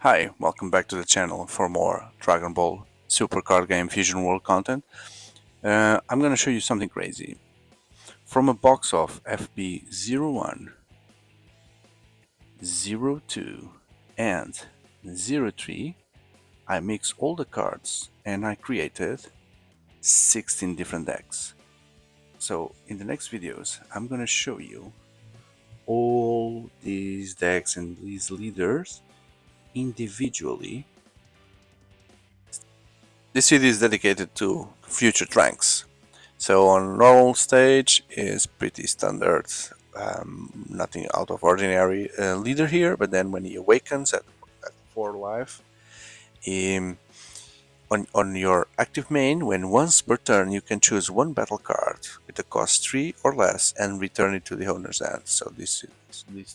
Hi, welcome back to the channel for more Dragon Ball Super Card Game Fusion World content. I'm gonna show you something crazy. From a box of FB01, 02, and 03, I mixed all the cards and I created 16 different decks. So in the next videos, I'm gonna show you all these decks and these leaders individually. This video is dedicated to future Trunks. So on normal stage is pretty standard, nothing out of ordinary leader here. But then when he awakens at 4 life, um, on your active main, when once per turn you can choose one battle card with a cost 3 or less and return it to the owner's hand. So this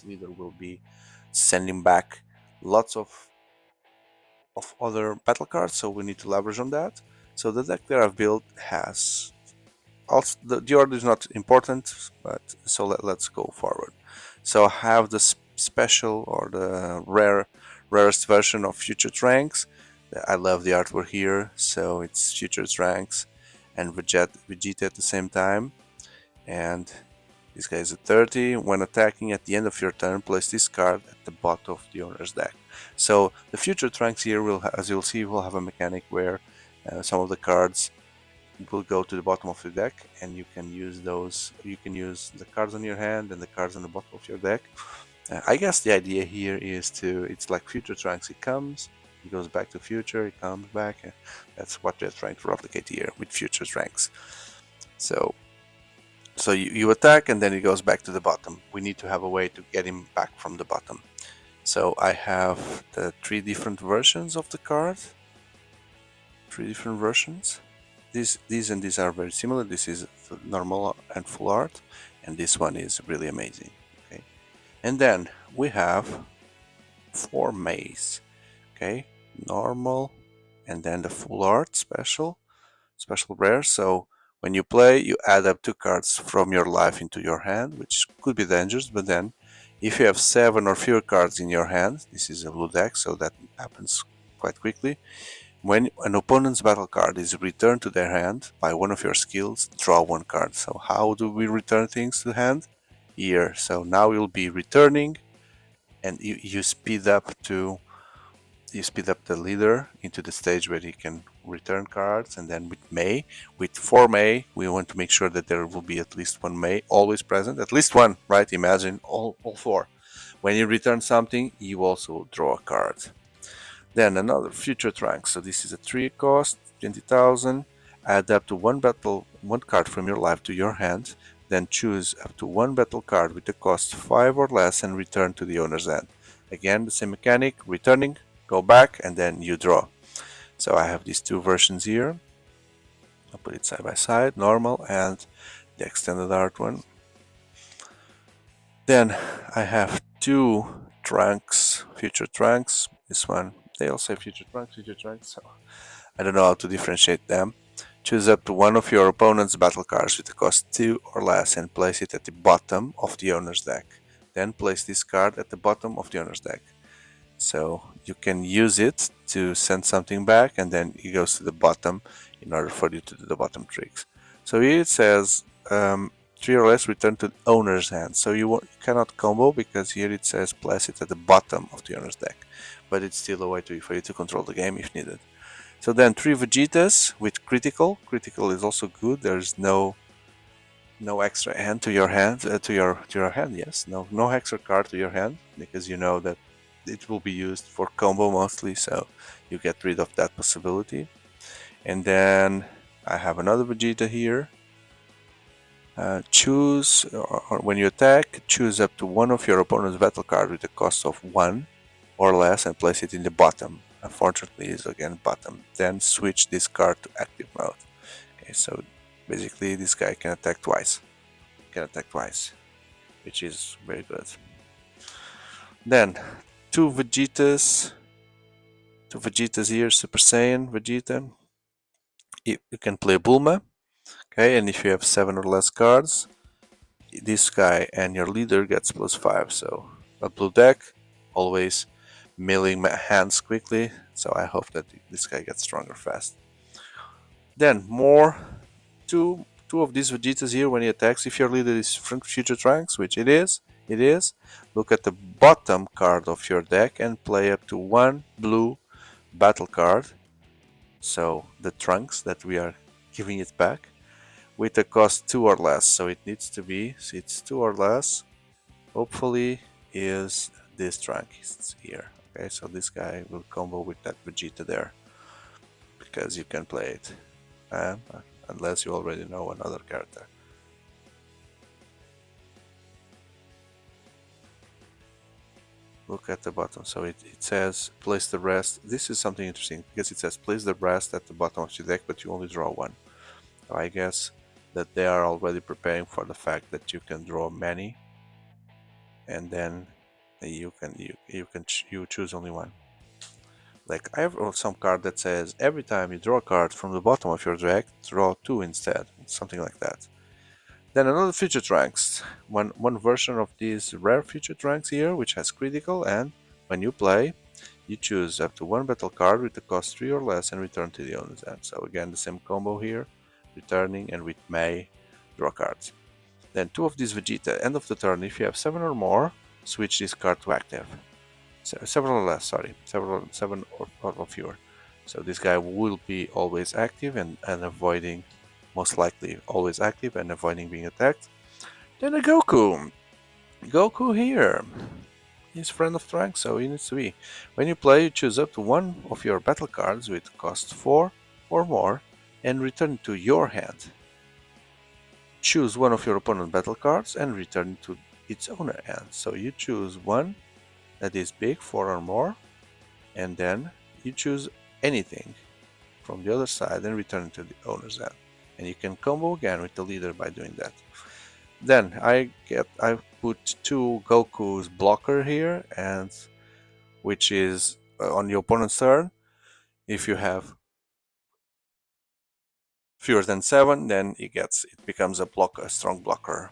leader will be sending back lots of other battle cards, so we need to leverage on that. So the deck that I've built has also the order is not important, but so let's go forward. So I have the special or the rarest version of Future Trunks. I love the artwork here, so it's Future Trunks and Vegeta at the same time. And this guy is a 30. When attacking at the end of your turn, place this card at the bottom of the owner's deck. So the future Trunks here will, as you'll see, will have a mechanic where some of the cards will go to the bottom of the deck, and you can use those. You can use the cards on your hand and the cards on the bottom of your deck. I guess the idea here is it's like future Trunks. It comes, it goes back to future, it comes back. That's what they're trying to replicate here with future Trunks. So you attack and then it goes back to the bottom. We need to have a way to get him back from the bottom. So I have the 3 different versions of the card. 3 different versions. These and these are very similar. This is normal and full art, and this one is really amazing. Okay, and then we have 4 maze. Okay, normal, and then the full art special rare. So when you play, you add up 2 cards from your life into your hand, which could be dangerous, but then if you have 7 or fewer cards in your hand, this is a blue deck, so that happens quite quickly. When an opponent's battle card is returned to their hand by one of your skills, draw 1 card. So how do we return things to hand? Here. So now you'll be returning, and you speed up the leader into the stage where he can return cards. And then with 4 May, we want to make sure that there will be at least 1 May always present, at least 1, right? Imagine all 4. When you return something, you also draw a card. Then another future Trunks. So this is a 3 cost, 20,000. Add up to 1 card from your life to your hand. Then choose up to 1 battle card with a cost 5 or less and return to the owner's hand. Again, the same mechanic, returning, go back, and then you draw. So I have these 2 versions here. I'll put it side by side, normal and the extended art one. Then I have 2 Trunks, future Trunks. This one, they all say future Trunks, so I don't know how to differentiate them. Choose up to 1 of your opponent's battle cards with a cost 2 or less and place it at the bottom of the owner's deck. Then place this card at the bottom of the owner's deck. So you can use it to send something back, and then it goes to the bottom in order for you to do the bottom tricks. So here it says 3 or less return to the owner's hand. So you cannot combo because here it says place it at the bottom of the owner's deck, but it's still a way for you to control the game if needed. So then 3 Vegetas with critical. Critical is also good. There's no extra hand to your hand to your hand. Yes, no extra card to your hand, because you know that it will be used for combo mostly, so you get rid of that possibility. And then I have another Vegeta here. Choose, or when you attack, choose up to 1 of your opponent's battle card with a cost of 1 or less and place it in the bottom. Unfortunately, it's again bottom. Then switch this card to active mode. Okay, so basically this guy can attack twice. Which is very good. Then 2 Vegetas here, Super Saiyan Vegeta. You can play Bulma, okay, and if you have 7 or less cards, this guy and your leader gets +5. So a blue deck, always milling my hands quickly, so I hope that this guy gets stronger fast. Then two of these Vegetas here when he attacks. If your leader is future Trunks, which it is, look at the bottom card of your deck and play up to one blue battle card. So the Trunks that we are giving it back with a cost 2 or less. So it needs to be, so it's 2 or less. Hopefully is this Trunks here. Okay, so this guy will combo with that Vegeta there because you can play it. Unless you already know another character. Look at the bottom. So it says place the rest. This is something interesting because it says place the rest at the bottom of your deck, but you only draw one. So I guess that they are already preparing for the fact that you can draw many, and then you choose only one. Like I have some card that says every time you draw a card from the bottom of your deck, draw two instead, something like that. Then another future Trunks, one version of these rare future Trunks here, which has critical, and when you play, you choose up to one battle card with the cost 3 or less and return to the owner's hand. So again, the same combo here, returning and with May, draw cards. Then two of these Vegeta, end of the turn, if you have 7 or more, switch this card to active. Several or less, sorry, seven or fewer. So this guy will be always active and avoiding, most likely always active and avoiding being attacked. Then a Goku. Goku here. He's friend of Trunks, so he needs to be. When you play, you choose up to one of your battle cards with cost 4 or more and return to your hand. Choose one of your opponent's battle cards and return to its owner hand. So you choose one that is big, 4 or more, and then you choose anything from the other side and return to the owner's hand. And you can combo again with the leader by doing that. Then I put two Goku's blocker here, and which is on your opponent's turn. If you have fewer than 7, then it becomes a strong blocker.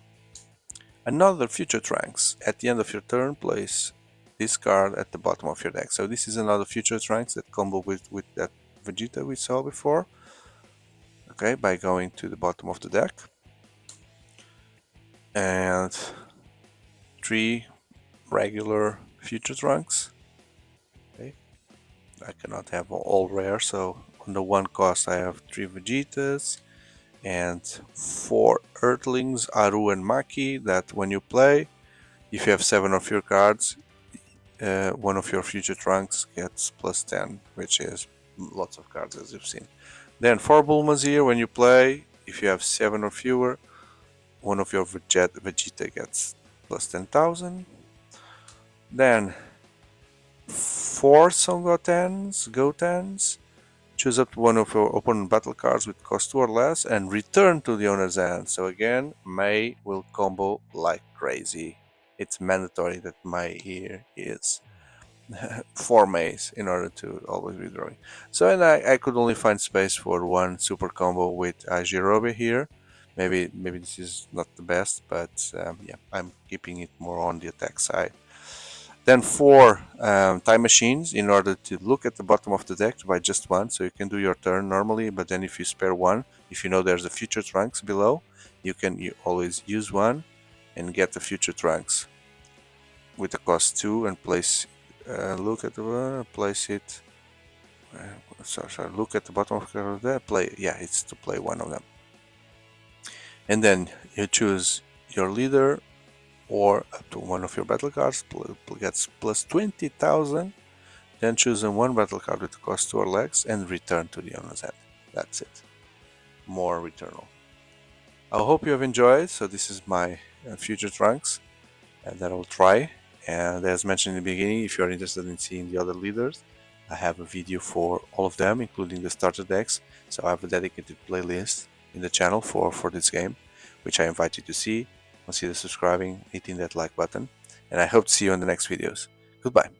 Another future Trunks. At the end of your turn, place this card at the bottom of your deck. So this is another future Trunks that combo with that Vegeta we saw before. Okay, by going to the bottom of the deck. And 3 regular future Trunks. Okay, I cannot have all rare, so on the one cost I have 3 Vegetas and 4 Earthlings, Aru and Maki, that when you play, if you have 7 of your cards, one of your future Trunks gets +10, which is lots of cards as you've seen. Then 4 Bulmas here, when you play, if you have 7 or fewer, one of your Vegeta gets +10,000. Then 4 Son Gotens, choose up one of your opponent battle cards with cost 2 or less and return to the owner's hand. So again, May will combo like crazy. It's mandatory that May here is 4 Mays in order to always be drawing. So, and I could only find space for one super combo with Jirobe here. Maybe this is not the best, but yeah, I'm keeping it more on the attack side. Then 4 time machines in order to look at the bottom of the deck to buy just one, so you can do your turn normally, but then if you spare one, if you know there's a future Trunks below, you always use one and get the future Trunks with the cost 2 and place look at the place it. Sorry, look at the bottom of the play. Yeah, it's to play one of them, and then you choose your leader or up to one of your battle cards gets +20,000. Then choose one battle card with the cost 2 or less and return to the owner's hand. That's it. More returnal. I hope you have enjoyed. So this is my future Trunks that I'll try. And as mentioned in the beginning, if you're interested in seeing the other leaders, I have a video for all of them, including the starter decks. So I have a dedicated playlist in the channel for this game, which I invite you to see. Consider subscribing, hitting that like button, and I hope to see you in the next videos. Goodbye.